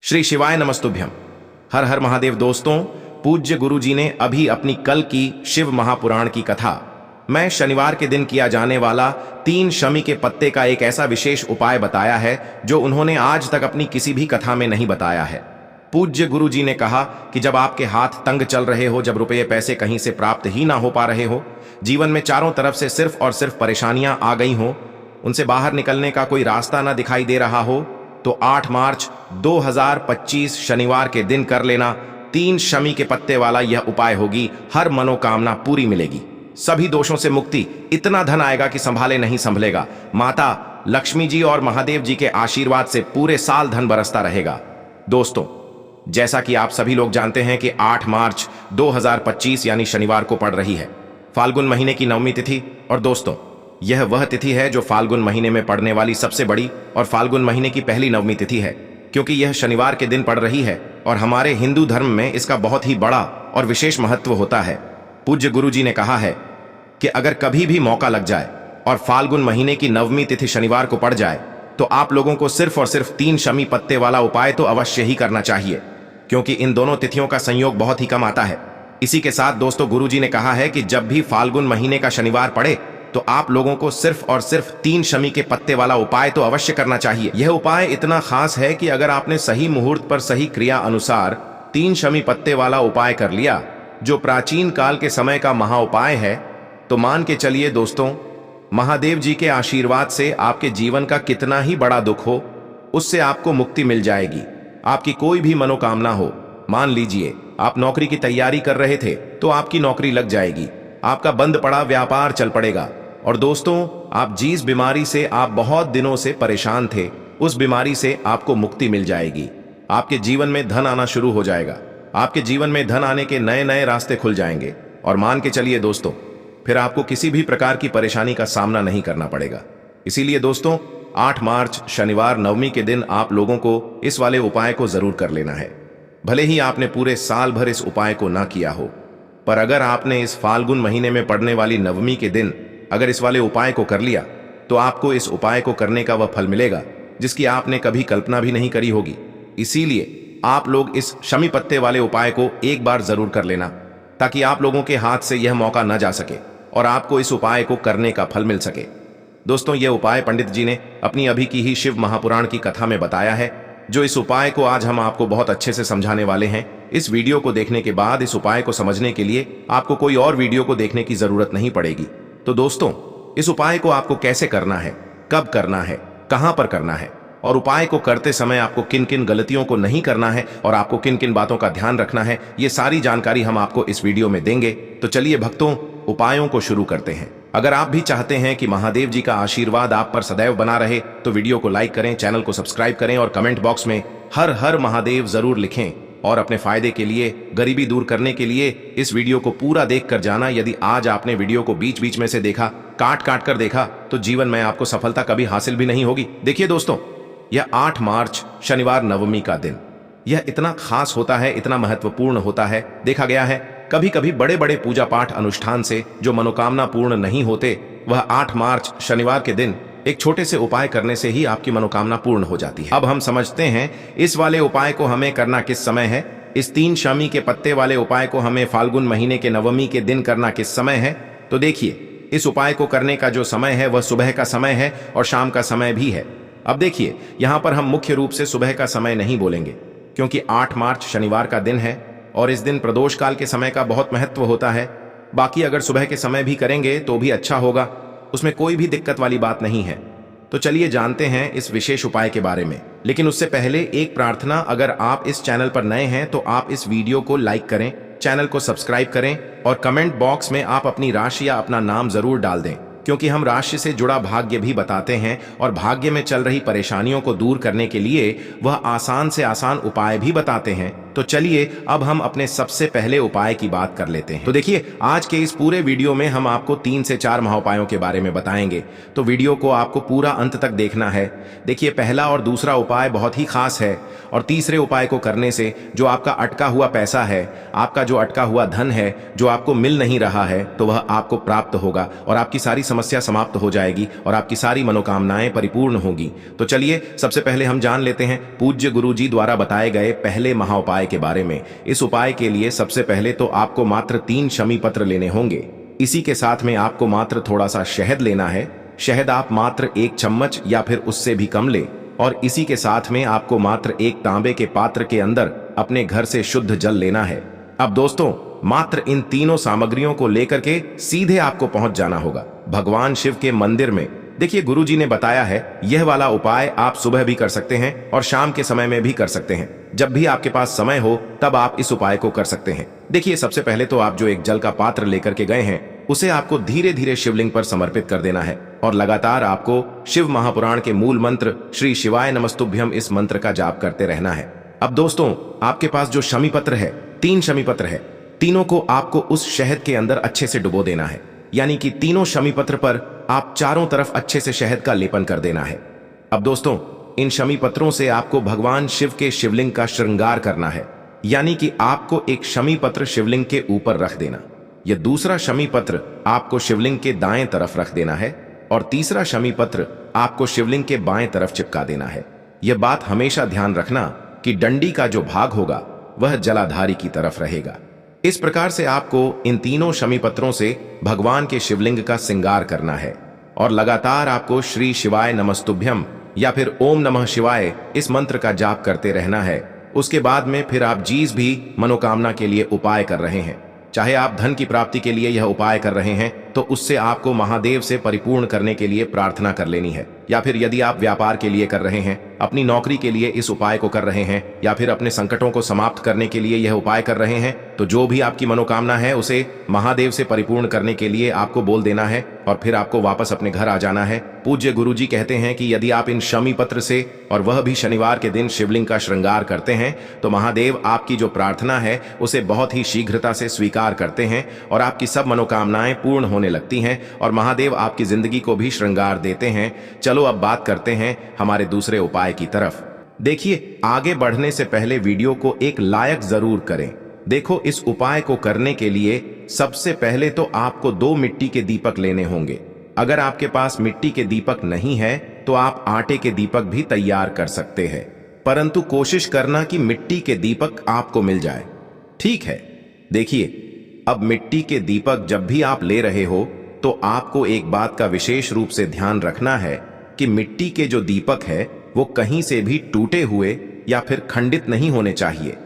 श्री शिवाय नमस्तुभ्यम। हर हर महादेव। दोस्तों, पूज्य गुरु जी ने अभी अपनी कल की शिव महापुराण की कथा मैं शनिवार के दिन किया जाने वाला 3 शमी के पत्ते का एक ऐसा विशेष उपाय बताया है जो उन्होंने आज तक अपनी किसी भी कथा में नहीं बताया है। पूज्य गुरु जी ने कहा कि जब आपके हाथ तंग चल रहे हो, जब रुपये पैसे कहीं से प्राप्त ही ना हो पा रहे हो, जीवन में चारों तरफ से सिर्फ और सिर्फ परेशानियां आ गई हो, उनसे बाहर निकलने का कोई रास्ता ना दिखाई दे रहा हो, तो 8 मार्च 2025 शनिवार के दिन कर लेना 3 शमी के पत्ते वाला यह उपाय होगी। हर मनोकामना पूरी मिलेगी, सभी दोषों से मुक्ति, इतना धन आएगा कि संभाले नहीं संभलेगा। माता लक्ष्मी जी और महादेव जी के आशीर्वाद से पूरे साल धन बरसता रहेगा। दोस्तों, जैसा कि आप सभी लोग जानते हैं कि 8 मार्च 2025 यानी शनिवार को पड़ रही है फाल्गुन महीने की नवमी तिथि। और दोस्तों, यह वह तिथि है जो फाल्गुन महीने में पड़ने वाली सबसे बड़ी और फाल्गुन महीने की पहली नवमी तिथि है, क्योंकि यह शनिवार के दिन पड़ रही है और हमारे हिंदू धर्म में इसका बहुत ही बड़ा और विशेष महत्व होता है। पूज्य गुरु जी ने कहा है कि अगर कभी भी मौका लग जाए और फाल्गुन महीने की नवमी तिथि शनिवार को पड़ जाए तो आप लोगों को सिर्फ और सिर्फ 3 शमी पत्ते वाला उपाय तो अवश्य ही करना चाहिए, क्योंकि इन दोनों तिथियों का संयोग बहुत ही कम आता है। इसी के साथ दोस्तों, गुरु जी ने कहा है कि जब भी फाल्गुन महीने का शनिवार पड़े तो आप लोगों को सिर्फ और सिर्फ 3 शमी के पत्ते वाला उपाय तो अवश्य करना चाहिए। यह उपाय इतना खास है कि अगर आपने सही मुहूर्त पर सही क्रिया अनुसार 3 शमी पत्ते वाला उपाय कर लिया, जो प्राचीन काल के समय का महा उपाय है, तो मान के चलिए दोस्तों, महादेव जी के आशीर्वाद से आपके जीवन का कितना ही बड़ा दुख हो, उससे आपको मुक्ति मिल जाएगी। आपकी कोई भी मनोकामना हो, मान लीजिए आप नौकरी की तैयारी कर रहे थे तो आपकी नौकरी लग जाएगी, आपका बंद पड़ा व्यापार चल पड़ेगा। और दोस्तों, आप जिस बीमारी से आप बहुत दिनों से परेशान थे, उस बीमारी से आपको मुक्ति मिल जाएगी। आपके जीवन में धन आना शुरू हो जाएगा, आपके जीवन में धन आने के नए नए रास्ते खुल जाएंगे। और मान के चलिए दोस्तों, फिर आपको किसी भी प्रकार की परेशानी का सामना नहीं करना पड़ेगा। इसीलिए दोस्तों, 8 मार्च शनिवार नवमी के दिन आप लोगों को इस वाले उपाय को जरूर कर लेना है। भले ही आपने पूरे साल भर इस उपाय को ना किया हो, पर अगर आपने इस फाल्गुन महीने में पड़ने वाली नवमी के दिन अगर इस वाले उपाय को कर लिया, तो आपको इस उपाय को करने का वह फल मिलेगा जिसकी आपने कभी कल्पना भी नहीं करी होगी। इसीलिए आप लोग इस शमी पत्ते वाले उपाय को एक बार जरूर कर लेना, ताकि आप लोगों के हाथ से यह मौका न जा सके और आपको इस उपाय को करने का फल मिल सके। दोस्तों, यह उपाय पंडित जी ने अपनी अभी की ही शिव महापुराण की कथा में बताया है, जो इस उपाय को आज हम आपको बहुत अच्छे से समझाने वाले हैं। इस वीडियो को देखने के बाद इस उपाय को समझने के लिए आपको कोई और वीडियो को देखने की जरूरत नहीं पड़ेगी। तो दोस्तों, इस उपाय को आपको कैसे करना है, कब करना है, कहां पर करना है, और उपाय को करते समय आपको किन किन गलतियों को नहीं करना है और आपको किन किन बातों का ध्यान रखना है, ये सारी जानकारी हम आपको इस वीडियो में देंगे। तो चलिए भक्तों, उपायों को शुरू करते हैं। अगर आप भी चाहते हैं कि महादेव जी का आशीर्वाद आप पर सदैव बना रहे, तो वीडियो को लाइक करें, चैनल को सब्सक्राइब करें और कमेंट बॉक्स में हर हर महादेव जरूर लिखें। और अपने फायदे के लिए, गरीबी दूर करने के लिए इस वीडियो को पूरा देख कर जाना। यदि आज आपने वीडियो को बीच बीच में से देखा, काट काट कर देखा, तो जीवन में आपको सफलता कभी हासिल भी नहीं होगी। देखिए दोस्तों, यह 8 मार्च शनिवार नवमी का दिन, यह इतना खास होता है, इतना महत्वपूर्ण होता है। देखा गया है कभी कभी बड़े बड़े पूजा पाठ अनुष्ठान से जो मनोकामना पूर्ण नहीं होते, वह 8 मार्च शनिवार के दिन एक छोटे से उपाय करने से ही आपकी मनोकामना पूर्ण हो जाती है। अब हम समझते हैं इस वाले उपाय को हमें करना किस समय है। इस 3 शमी के पत्ते वाले उपाय को हमें फाल्गुन महीने के नवमी के दिन करना किस समय है। तो देखिए, इस उपाय को करने का जो समय है वह सुबह का समय है और शाम का समय भी है। अब देखिए, यहां पर हम मुख्य रूप से सुबह का समय नहीं बोलेंगे, क्योंकि 8 मार्च शनिवार का दिन है और इस दिन प्रदोष काल के समय का बहुत महत्व होता है। बाकी अगर सुबह के समय भी करेंगे तो भी अच्छा होगा, उसमें कोई भी दिक्कत वाली बात नहीं है। तो चलिए जानते हैं इस विशेष उपाय के बारे में। लेकिन उससे पहले एक प्रार्थना, अगर आप इस चैनल पर नए हैं तो आप इस वीडियो को लाइक करें, चैनल को सब्सक्राइब करें और कमेंट बॉक्स में आप अपनी राशि या अपना नाम जरूर डाल दें, क्योंकि हम राशि से जुड़ा भाग्य भी बताते हैं और भाग्य में चल रही परेशानियों को दूर करने के लिए वह आसान से आसान उपाय भी बताते हैं। तो चलिए अब हम अपने सबसे पहले उपाय की बात कर लेते हैं। तो देखिए, आज के इस पूरे वीडियो में हम आपको 3 से 4 महाउपायों के बारे में बताएंगे, तो वीडियो को आपको पूरा अंत तक देखना है। देखिए, पहला और दूसरा उपाय बहुत ही खास है, और तीसरे उपाय को करने से जो आपका अटका हुआ पैसा है, आपका जो अटका हुआ धन है, जो आपको मिल नहीं रहा है, तो वह आपको प्राप्त होगा और आपकी सारी समस्या समाप्त हो जाएगी और आपकी सारी मनोकामनाएं परिपूर्ण होगी। तो चलिए सबसे पहले हम जान लेते हैं पूज्य गुरुजी द्वारा बताए गए पहले महाउपाय के बारे में। इस उपाय के लिए सबसे पहले तो आपको मात्र 3 शमी पत्र लेने होंगे। इसी के साथ में आपको मात्र थोड़ा सा शहद लेना है। शहद आप मात्र 1 चम्मच या फिर उससे भी कम ले, और इसी के साथ में आपको मात्र एक तांबे के पात्र के अंदर अपने घर से शुद्ध जल लेना है। अब दोस्तों, मात्र इन तीनों सामग्रियों को लेकर के सीधे आपको पहुंच जाना होगा भगवान शिव के मंदिर में। देखिए, गुरुजी ने बताया है यह वाला उपाय आप सुबह भी कर सकते हैं और शाम के समय में भी कर सकते हैं। जब भी आपके पास समय हो तब आप इस उपाय को कर सकते हैं। देखिए, सबसे पहले तो आप जो एक जल का पात्र लेकर के गए हैं, उसे आपको धीरे धीरे शिवलिंग पर समर्पित कर देना है और लगातार आपको शिव महापुराण के मूल मंत्र श्री शिवाय नमस्तुभ्यम इस मंत्र का जाप करते रहना है। अब दोस्तों, आपके पास जो शमी पत्र है, 3 शमी पत्र है, तीनों को आपको उस शहद के अंदर अच्छे से डुबो देना है। यानी कि तीनों शमी पत्र पर आप चारों तरफ अच्छे से शहद का लेपन कर देना है। अब दोस्तों, इन शमी पत्रों से आपको भगवान शिव के शिवलिंग का श्रृंगार करना है। यानी कि आपको एक शमी पत्र शिवलिंग के ऊपर रख देना, यह दूसरा शमी पत्र आपको शिवलिंग के दाएं तरफ रख देना है, और तीसरा शमी पत्र आपको शिवलिंग के बाएं तरफ चिपका देना है। यह बात हमेशा ध्यान रखना कि डंडी का जो भाग होगा वह जलाधारी की तरफ रहेगा। इस प्रकार से आपको इन तीनों शमी पत्रों से भगवान के शिवलिंग का श्रृंगार करना है, और लगातार आपको श्री शिवाय नमस्तुभ्यम या फिर ओम नमः शिवाय इस मंत्र का जाप करते रहना है। उसके बाद में फिर आप जिस भी मनोकामना के लिए उपाय कर रहे हैं, चाहे आप धन की प्राप्ति के लिए यह उपाय कर रहे हैं, तो उससे आपको महादेव से परिपूर्ण करने के लिए प्रार्थना कर लेनी है। या फिर यदि आप व्यापार के लिए कर रहे हैं, अपनी नौकरी के लिए इस उपाय को कर रहे हैं, या फिर अपने संकटों को समाप्त करने के लिए यह उपाय कर रहे हैं, तो जो भी आपकी मनोकामना है उसे महादेव से परिपूर्ण करने के लिए आपको बोल देना है, और फिर आपको वापस अपने घर आ जाना है। पूज्य गुरुजी कहते हैं कि यदि आप इन शमी पत्र से, और वह भी शनिवार के दिन, शिवलिंग का श्रृंगार करते हैं, तो महादेव आपकी जो प्रार्थना है उसे बहुत ही शीघ्रता से स्वीकार करते हैं और आपकी सब मनोकामनाएं पूर्ण होने लगती हैं, और महादेव आपकी जिंदगी को भी श्रृंगार देते हैं। चलो अब बात करते हैं हमारे दूसरे उपाय की तरफ। देखिए, आगे बढ़ने से पहले वीडियो को एक लाइक जरूर करें। देखो, इस उपाय को करने के लिए सबसे पहले तो आपको 2 मिट्टी के दीपक लेने होंगे। अगर आपके पास मिट्टी के दीपक नहीं है तो आप आटे के दीपक भी तैयार कर सकते हैं, परंतु कोशिश करना कि मिट्टी के दीपक आपको मिल जाए, ठीक है। देखिए, अब मिट्टी के दीपक जब भी आप ले रहे हो तो आपको एक बात का विशेष रूप से ध्यान रखना है कि मिट्टी के जो दीपक है वो कहीं से भी टूटे हुए या फिर खंडित नहीं होने चाहिए।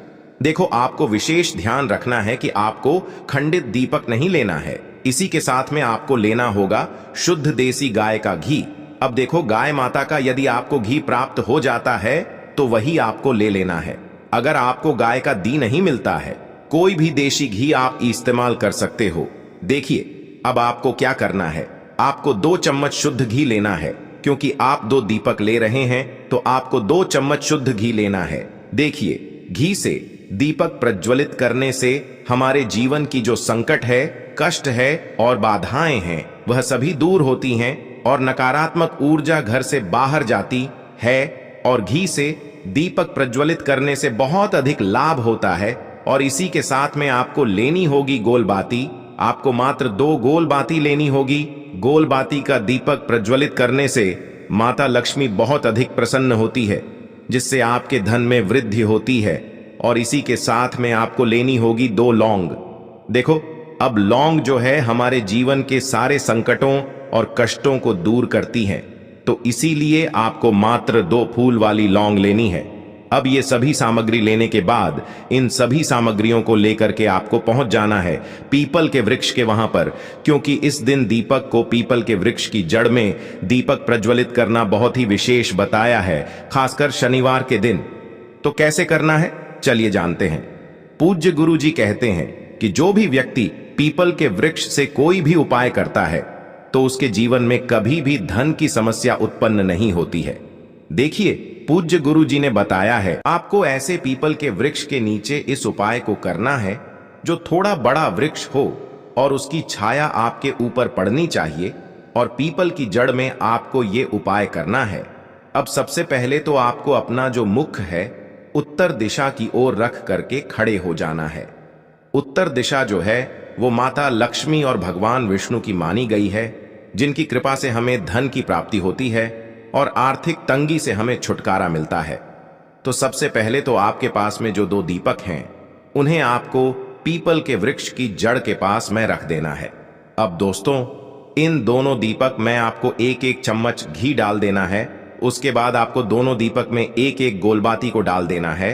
देखो, आपको विशेष ध्यान रखना है कि आपको खंडित दीपक नहीं लेना है। इसी के साथ में आपको लेना होगा शुद्ध देसी गाय का घी। अब देखो, गाय माता का यदि आपको घी प्राप्त हो जाता है तो वही आपको ले लेना है। अगर आपको गाय का घी नहीं मिलता है, कोई भी देशी घी आप इस्तेमाल कर सकते हो। देखिए, अब आपको क्या करना है, आपको 2 चम्मच शुद्ध घी लेना है। क्योंकि आप 2 दीपक ले रहे हैं तो आपको 2 चम्मच शुद्ध घी लेना है। देखिए, घी से दीपक प्रज्वलित करने से हमारे जीवन की जो संकट है, कष्ट है और बाधाएं हैं, वह सभी दूर होती हैं और नकारात्मक ऊर्जा घर से बाहर जाती है। और घी से दीपक प्रज्वलित करने से बहुत अधिक लाभ होता है। और इसी के साथ में आपको लेनी होगी गोल बाती। आपको मात्र 2 गोल बाती लेनी होगी। गोल बाती का दीपक प्रज्वलित करने से माता लक्ष्मी बहुत अधिक प्रसन्न होती है, जिससे आपके धन में वृद्धि होती है। और इसी के साथ में आपको लेनी होगी 2 लौंग। देखो, अब लौंग जो है हमारे जीवन के सारे संकटों और कष्टों को दूर करती है, तो इसीलिए आपको मात्र 2 फूल वाली लौंग लेनी है। अब ये सभी सामग्री लेने के बाद इन सभी सामग्रियों को लेकर के आपको पहुंच जाना है पीपल के वृक्ष के वहां पर, क्योंकि इस दिन दीपक को पीपल के वृक्ष की जड़ में दीपक प्रज्वलित करना बहुत ही विशेष बताया है, खासकर शनिवार के दिन। तो कैसे करना है, चलिए जानते हैं। पूज्य गुरु जी कहते हैं कि जो भी व्यक्ति पीपल के वृक्ष से कोई भी उपाय करता है तो उसके जीवन में कभी भी धन की समस्या उत्पन्न नहीं होती है। देखिए, पूज्य गुरु जी ने बताया है आपको ऐसे पीपल के वृक्ष के नीचे इस उपाय को करना है जो थोड़ा बड़ा वृक्ष हो और उसकी छाया आपके ऊपर पड़नी चाहिए और पीपल की जड़ में आपको ये उपाय करना है। अब सबसे पहले तो आपको अपना जो मुख है उत्तर दिशा की ओर रख करके खड़े हो जाना है। उत्तर दिशा जो है वो माता लक्ष्मी और भगवान विष्णु की मानी गई है, जिनकी कृपा से हमें धन की प्राप्ति होती है और आर्थिक तंगी से हमें छुटकारा मिलता है। तो सबसे पहले तो आपके पास में जो 2 दीपक हैं उन्हें आपको पीपल के वृक्ष की जड़ के पास में रख देना है। अब दोस्तों, इन दोनों दीपक में आपको 1-1 चम्मच घी डाल देना है। उसके बाद आपको दोनों दीपक में 1-1 गोलबाती को डाल देना है।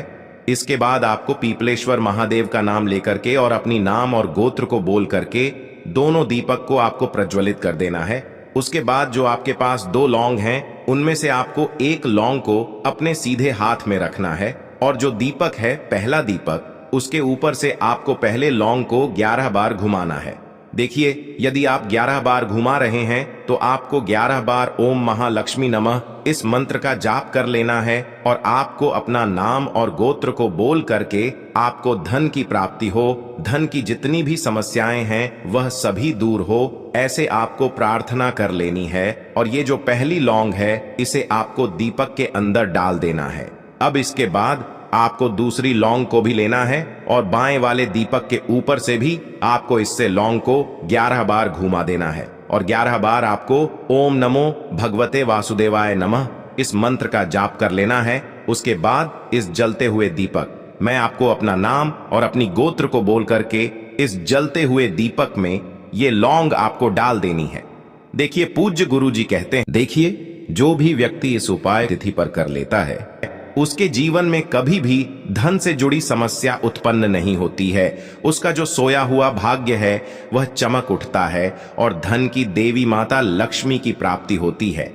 इसके बाद आपको पीपलेश्वर महादेव का नाम लेकर के और अपनी नाम और गोत्र को बोल करके दोनों दीपक को आपको प्रज्वलित कर देना है। उसके बाद जो आपके पास 2 लौंग हैं उनमें से आपको 1 लौंग को अपने सीधे हाथ में रखना है और जो दीपक है पहला दीपक उसके ऊपर से आपको पहले लौंग को 11 बार घुमाना है। देखिए, यदि आप 11 बार घुमा रहे हैं तो आपको 11 बार ओम महालक्ष्मी नमः इस मंत्र का जाप कर लेना है और आपको अपना नाम और गोत्र को बोल करके आपको धन की प्राप्ति हो, धन की जितनी भी समस्याएं हैं वह सभी दूर हो, ऐसे आपको प्रार्थना कर लेनी है। और ये जो पहली लौंग है इसे आपको दीपक के अंदर डाल देना है। अब इसके बाद आपको दूसरी लौंग को भी लेना है और बाएं वाले दीपक के ऊपर से भी आपको इससे लौंग को 11 बार घुमा देना है और 11 बार आपको ओम नमो भगवते वासुदेवाय नमः इस मंत्र का जाप कर लेना है। उसके बाद इस जलते हुए दीपक मैं आपको अपना नाम और अपनी गोत्र को बोल करके इस जलते हुए दीपक में ये लौंग आपको डाल देनी है। देखिए, पूज्य गुरु जी कहते हैं, देखिए, जो भी व्यक्ति इस उपाय तिथि पर कर लेता है उसके जीवन में कभी भी धन से जुड़ी समस्या उत्पन्न नहीं होती है। उसका जो सोया हुआ भाग्य है वह चमक उठता है और धन की देवी माता लक्ष्मी की प्राप्ति होती है।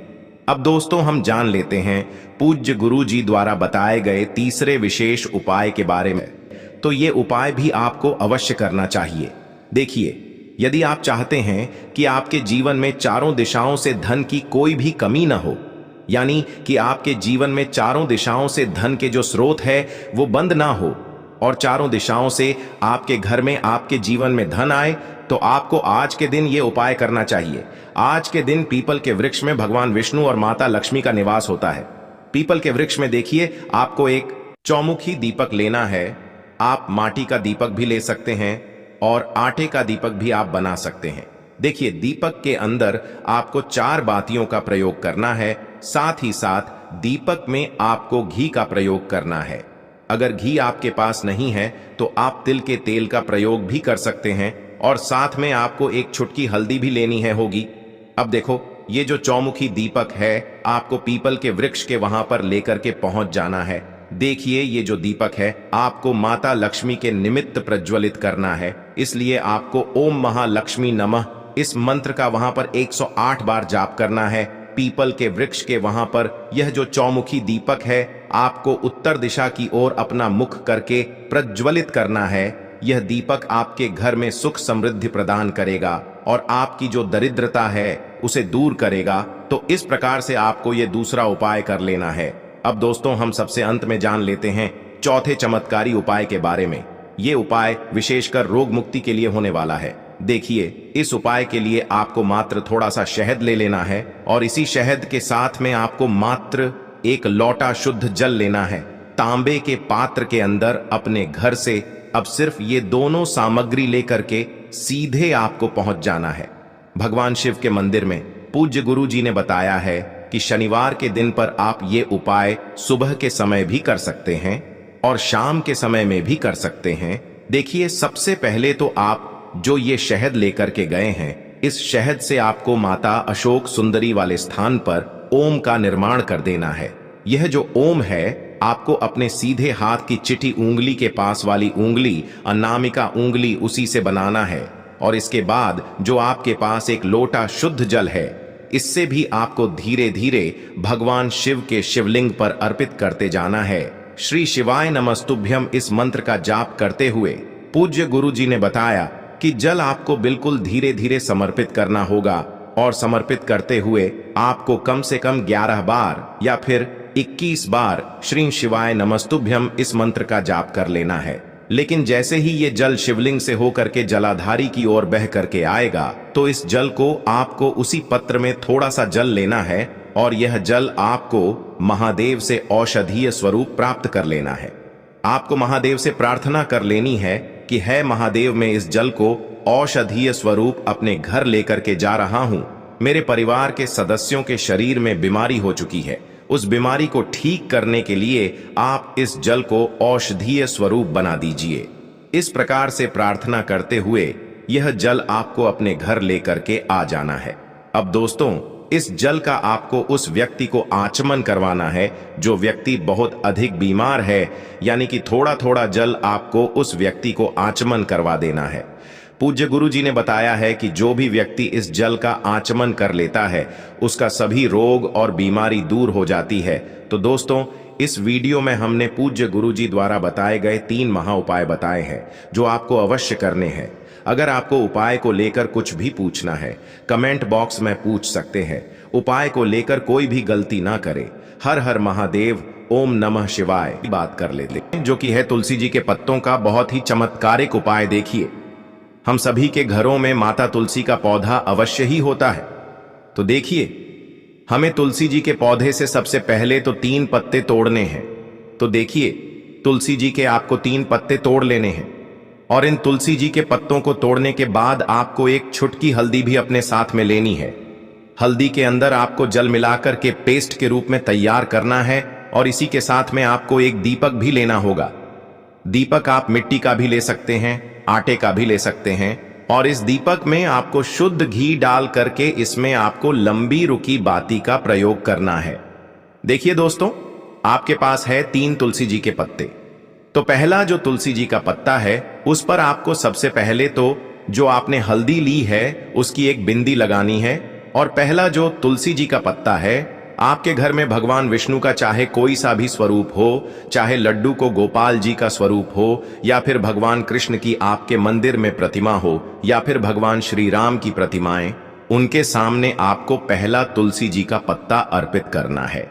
अब दोस्तों, हम जान लेते हैं पूज्य गुरु जी द्वारा बताए गए तीसरे विशेष उपाय के बारे में। तो ये उपाय भी आपको अवश्य करना चाहिए। देखिए, यदि आप चाहते हैं कि आपके जीवन में चारों दिशाओं से धन की कोई भी कमी न हो, यानी कि आपके जीवन में चारों दिशाओं से धन के जो स्रोत है वो बंद ना हो और चारों दिशाओं से आपके घर में आपके जीवन में धन आए, तो आपको आज के दिन ये उपाय करना चाहिए। आज के दिन पीपल के वृक्ष में भगवान विष्णु और माता लक्ष्मी का निवास होता है। पीपल के वृक्ष में देखिए, आपको एक चौमुखी दीपक लेना है। आप माटी का दीपक भी ले सकते हैं और आटे का दीपक भी आप बना सकते हैं। देखिए, दीपक के अंदर आपको 4 बातियों का प्रयोग करना है। साथ ही साथ दीपक में आपको घी का प्रयोग करना है। अगर घी आपके पास नहीं है तो आप तिल के तेल का प्रयोग भी कर सकते हैं और साथ में आपको एक चुटकी हल्दी भी लेनी है होगी। अब देखो, ये जो चौमुखी दीपक है आपको पीपल के वृक्ष के वहां पर लेकर के पहुंच जाना है। देखिए, ये जो दीपक है आपको माता लक्ष्मी के निमित्त प्रज्वलित करना है, इसलिए आपको ओम महालक्ष्मी नमः इस मंत्र का वहां पर 108 बार जाप करना है। पीपल के वृक्ष के वहां पर यह जो चौमुखी दीपक है आपको उत्तर दिशा की ओर अपना मुख करके प्रज्वलित करना है। यह दीपक आपके घर में सुख समृद्धि प्रदान करेगा और आपकी जो दरिद्रता है उसे दूर करेगा। तो इस प्रकार से आपको यह दूसरा उपाय कर लेना है। अब दोस्तों, हम सबसे अंत में जान लेते हैं चौथे चमत्कारी उपाय के बारे में। ये उपाय विशेषकर रोग मुक्ति के लिए होने वाला है। देखिए, इस उपाय के लिए आपको मात्र थोड़ा सा शहद ले लेना है और इसी शहद के साथ में आपको मात्र 1 लोटा शुद्ध जल लेना है। तांबे के पात्र के अंदर अपने घर से अब सिर्फ ये दोनों सामग्री लेकर के सीधे आपको पहुंच जाना है भगवान शिव के मंदिर में। पूज्य गुरु जी ने बताया है कि शनिवार के दिन पर आप ये उपाय सुबह के समय भी कर सकते हैं और शाम के समय में भी कर सकते हैं। देखिए, सबसे पहले तो आप जो ये शहद लेकर के गए हैं, इस शहद से आपको माता अशोक सुंदरी वाले स्थान पर ओम का निर्माण कर देना है। यह जो ओम है आपको अपने सीधे हाथ की चिटी उंगली के पास वाली उंगली, अनामिका उंगली, उसी से बनाना है। और इसके बाद जो आपके पास एक लोटा शुद्ध जल है, इससे भी आपको धीरे धीरे भगवान शिव के शिवलिंग पर अर्पित करते जाना है। श्री शिवाय नमस्तुभ्यम इस मंत्र का जाप करते हुए पूज्य गुरु जी ने बताया कि जल आपको बिल्कुल धीरे धीरे समर्पित करना होगा और समर्पित करते हुए आपको कम से कम 11 बार या फिर 21 बार श्री शिवाय नमस्तुभ्यम इस मंत्र का जाप कर लेना है। लेकिन जैसे ही ये जल शिवलिंग से होकर के जलाधारी की ओर बह करके आएगा तो इस जल को आपको उसी पत्र में थोड़ा सा जल लेना है और यह जल आपको महादेव से औषधीय स्वरूप प्राप्त कर लेना है। आपको महादेव से प्रार्थना कर लेनी है कि है महादेव, मैं इस जल को औषधीय स्वरूप अपने घर लेकर के जा रहा हूं। मेरे परिवार के सदस्यों के शरीर में बीमारी हो चुकी है, उस बीमारी को ठीक करने के लिए आप इस जल को औषधीय स्वरूप बना दीजिए। इस प्रकार से प्रार्थना करते हुए यह जल आपको अपने घर लेकर के आ जाना है। अब दोस्तों, इस जल का आपको उस व्यक्ति को आचमन करवाना है जो व्यक्ति बहुत अधिक बीमार है, यानी कि थोड़ा थोड़ा जल आपको उस व्यक्ति को आचमन करवा देना है। पूज्य गुरु जी ने बताया है कि जो भी व्यक्ति इस जल का आचमन कर लेता है उसका सभी रोग और बीमारी दूर हो जाती है। तो दोस्तों, इस वीडियो में हमने पूज्य गुरु जी द्वारा बताए गए 3 महा उपाय बताए हैं जो आपको अवश्य करने हैं। अगर आपको उपाय को लेकर कुछ भी पूछना है कमेंट बॉक्स में पूछ सकते हैं। उपाय को लेकर कोई भी गलती ना करे। हर हर महादेव, ओम नमः शिवाय की बात कर लेते हैं, जो कि है तुलसी जी के पत्तों का बहुत ही चमत्कारिक उपाय। देखिए, हम सभी के घरों में माता तुलसी का पौधा अवश्य ही होता है। तो देखिए, हमें तुलसी जी के पौधे से सबसे पहले तो 3 पत्ते तोड़ने हैं। तो देखिए, तुलसी जी के आपको 3 पत्ते तोड़ लेने हैं और इन तुलसी जी के पत्तों को तोड़ने के बाद आपको एक छुटकी हल्दी भी अपने साथ में लेनी है। हल्दी के अंदर आपको जल मिलाकर के पेस्ट के रूप में तैयार करना है और इसी के साथ में आपको एक दीपक भी लेना होगा। दीपक आप मिट्टी का भी ले सकते हैं, आटे का भी ले सकते हैं और इस दीपक में आपको शुद्ध घी डाल करके इसमें आपको लंबी रुकी बाती का प्रयोग करना है। देखिए दोस्तों, आपके पास है 3 तुलसी जी के पत्ते। तो पहला जो तुलसी जी का पत्ता है उस पर आपको सबसे पहले तो जो आपने हल्दी ली है उसकी एक बिंदी लगानी है। और पहला जो तुलसी जी का पत्ता है, आपके घर में भगवान विष्णु का चाहे कोई सा भी स्वरूप हो, चाहे लड्डू को गोपाल जी का स्वरूप हो, या फिर भगवान कृष्ण की आपके मंदिर में प्रतिमा हो, या फिर भगवान श्री राम की प्रतिमाएं, उनके सामने आपको पहला तुलसी जी का पत्ता अर्पित करना है।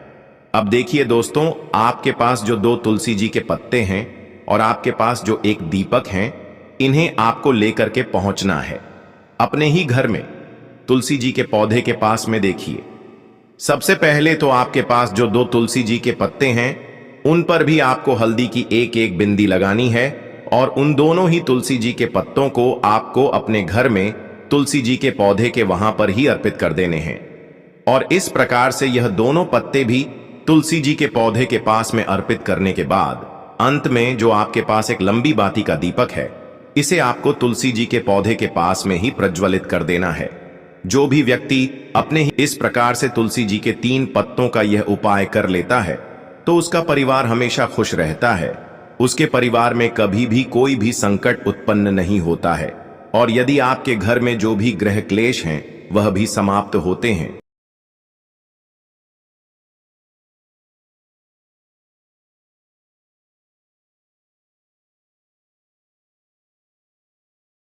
अब देखिए दोस्तों, आपके पास जो 2 तुलसी जी के पत्ते हैं और आपके पास जो एक दीपक हैं, इन्हें आपको लेकर के पहुंचना है अपने ही घर में तुलसी जी के पौधे के पास में। देखिए, सबसे पहले तो आपके पास जो 2 तुलसी जी के पत्ते हैं उन पर भी आपको हल्दी की एक एक बिंदी लगानी है और उन दोनों ही तुलसी जी के पत्तों को आपको अपने घर में तुलसी जी के पौधे के वहां पर ही अर्पित कर देने हैं। और इस प्रकार से यह दोनों पत्ते भी तुलसी जी के पौधे के पास में अर्पित करने के बाद अंत में जो आपके पास एक लंबी बाती का दीपक है, इसे आपको तुलसी जी के पौधे के पास में ही प्रज्वलित कर देना है। जो भी व्यक्ति अपने ही इस प्रकार से तुलसी जी के 3 पत्तों का यह उपाय कर लेता है तो उसका परिवार हमेशा खुश रहता है। उसके परिवार में कभी भी कोई भी संकट उत्पन्न नहीं होता है और यदि आपके घर में जो भी ग्रह क्लेश हैं वह भी समाप्त होते हैं।